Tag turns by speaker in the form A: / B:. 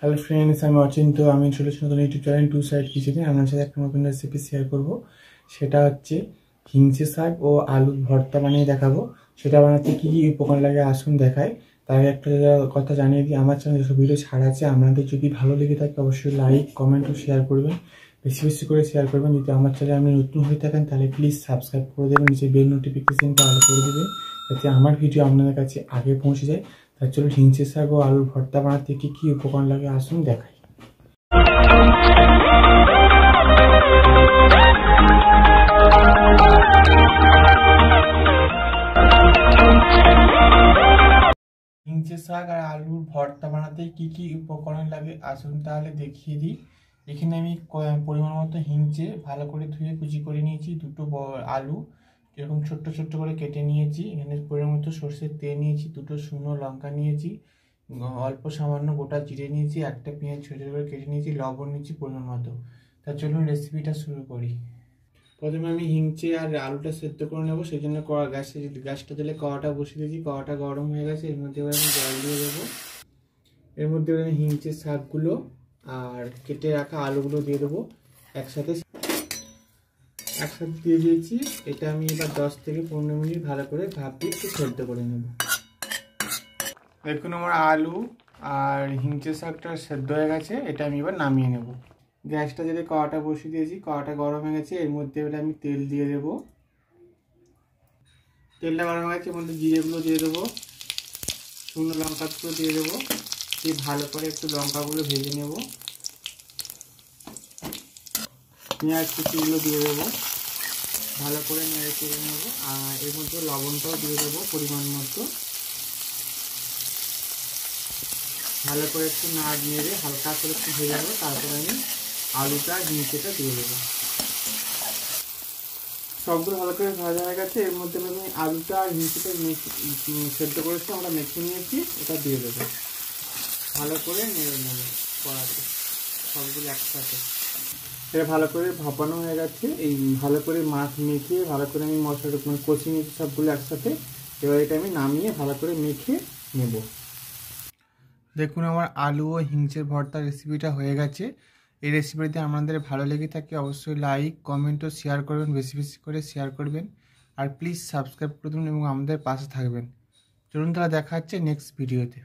A: Hello friends, আমি অচিন্ত। আমি চলে এসেছি নতুন ইউটিউব চ্যানেল টু সাইড কিচেনে। আপনার সাথে একটা নতুন রেসিপি শেয়ার করব। সেটা হচ্ছে হিংচে শাক ও আলুর ভর্তা বানিয়ে দেখাবো। সেটা বানাতে কী কী উপকরণ লাগে আসুন দেখাই। তার আগে একটা কথা জানিয়ে দিই, আমার চ্যানেলে যেসব ভিডিও ছাড় আছে, আপনাদের যদি ভালো লেগে থাকে অবশ্যই লাইক, কমেন্ট ও শেয়ার করবেন। বেশি বেশি করে শেয়ার করবেন। যদি আমার চ্যানেলে আপনি নতুন হয়ে থাকেন তাহলে প্লিজ সাবস্ক্রাইব করে দেবেন, নিচে বেল নোটিফিকেশনটা অল করে দেবেন যাতে আমার ভিডিও আপনাদের কাছে আগে পৌঁছে যায়। তার জন্য হিংচে শাক ও আলুর ভর্তা বানাতে কী কী উপকরণ লাগে আসুন দেখাই। হিংচে শাক আর আলুর ভর্তা বানাতে কী কী উপকরণ লাগে আসুন তাহলে দেখিয়ে দিই। এখানে আমি পরিমাণ মতো হিংচে ভালো করে ধুয়ে কুচি করে নিয়েছি, দুটো আলু এরকম ছোট্ট ছোট্ট করে কেটে নিয়েছি, এখানে পরিমাণ মতো সর্ষের তেল নিয়েছি, দুটো শুকনো লঙ্কা নিয়েছি, অল্প সামান্য গোটা জিরে নিয়েছি, একটা পেঁয়াজ ছোটো ছোটো করে কেটে নিয়েছি, লবণ নিয়েছি পরিমাণ মতো। তার চলুন রেসিপিটা শুরু করি। প্রথমে আমি হিংচে আর আলুটা সেদ্ধ করে নেবো, সেই জন্য গ্যাসটা দিলে কড়াটা বসিয়ে দিয়েছি। কড়াটা গরম হয়ে গেছে, এর মধ্যে এবার আমি জল দিয়ে দেবো। এর মধ্যে আমি হিংচে শাকগুলো আর কেটে রাখা আলুগুলো দিয়ে দেবো একসাথে দিয়ে দিয়েছি। এটা আমি এবার 10 থেকে 15 মিনিট ভালো করে ভাপিয়ে একটু সেদ্ধ করে নেব। দেখুন আমার আলু আর হিংচে শাকটা সেদ্ধ হয়ে গেছে, এটা আমি এবার নামিয়ে নেব। গ্যাসটা যেটা কড়াটা বসিয়ে দিয়েছি, কড়াটা গরম হয়ে গেছে, এর মধ্যে এবার আমি তেল দিয়ে দেবো। তেলটা গরম হয়ে গেছে, এর মধ্যে জিরেগুলো দিয়ে দেবো, শুকনো লঙ্কাগুলো দিয়ে দেবো, দিয়ে ভালো করে একটু লঙ্কাগুলো ভেজে নেব। পেঁয়াজ কুচিগুলো দিয়ে দেবো, ভালো করে নেড়ে চেড়ে নেবো। আর এর মধ্যে লবণটাও দিয়ে দেবো পরিমাণ মতো। ভালো করে একটু নেড়ে হালকা করে একটু ভেজে নেবো। তারপরে আমি আলুটা হিংচেটা দিয়ে দেবো। সবগুলো ভালো করে ভাজা হয়ে গেছে, এর মধ্যে আমি আলুটা আর হিংচেটা সেদ্ধ করেছি আমরা মেখে নিয়েছি, এটা দিয়ে দেবো। ভালো করে নেড়ে নেবো কড়াতে সবগুলো একসাথে। এটা ভালো করে ভাপানো হয়ে গেছে, এই ভালো করে মাছ মেখে ভালো করে আমি মশলাটা কষিয়ে নিয়েছি সবগুলো একসাথে। এবার এটা আমি নামিয়ে ভালো করে মেখে নেব। দেখুন আমার আলু ও হিংচের ভর্তা রেসিপিটা হয়ে গেছে। এই রেসিপিটি আপনাদের ভালো লেগে থাকে অবশ্যই লাইক, কমেন্ট ও শেয়ার করবেন, বেশি বেশি করে শেয়ার করবেন। আর প্লিজ সাবস্ক্রাইব করে দেবেন এবং আমাদের পাশে থাকবেন। চলুন তাহলে দেখা হচ্ছে নেক্সট ভিডিওতে।